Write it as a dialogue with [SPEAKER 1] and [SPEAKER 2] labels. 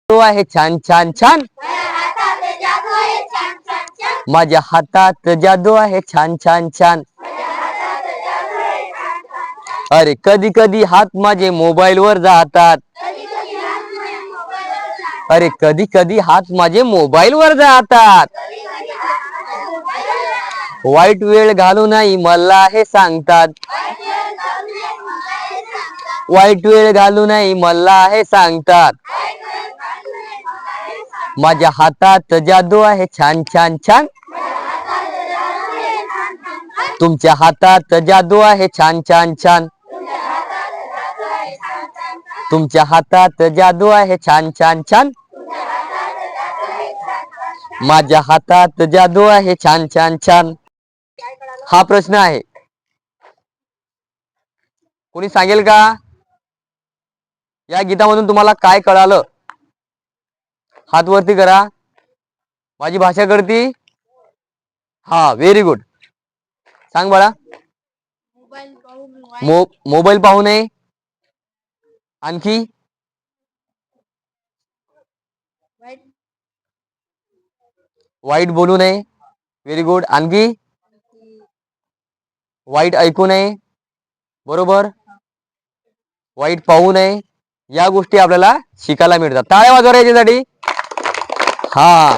[SPEAKER 1] तो आहे छान छान छान, माझ्या हातात जादू आहे छान छान छान. अरे कधी कधी हात माझे मोबाईल वर जातात. अरे कधी कधी हात माझे मोबाईल वर जातात. वाईट वेळ घालू नाही मला हे सांगतात. वाईट वेळ घालू नाही मला हे सांगतात. माझ्या हातात जादू आहे छान छान छान. तुमच्या हातात जादू आहे छान छान छान. तुमच्या हातात जादू आहे छान छान छान. माझ्या हातात जादू आहे छान छान छान. हा प्रश्न आहे, कोणी सांगेल का या गीतामधून तुम्हाला काय कळालं? हात वरती करा. माझी भाषा करती. हा, व्हेरी गुड. सांग बाळा. मोबाईल पाहू नये. आणखी वाईट बोलू नये. Very good. आणखी वाईट ऐकू नये. बरोबर. वाईट पाहू नये. या गोष्टी आपल्याला शिकायला मिळतात. टाळ्या वाजवा याच्यासाठी. हा.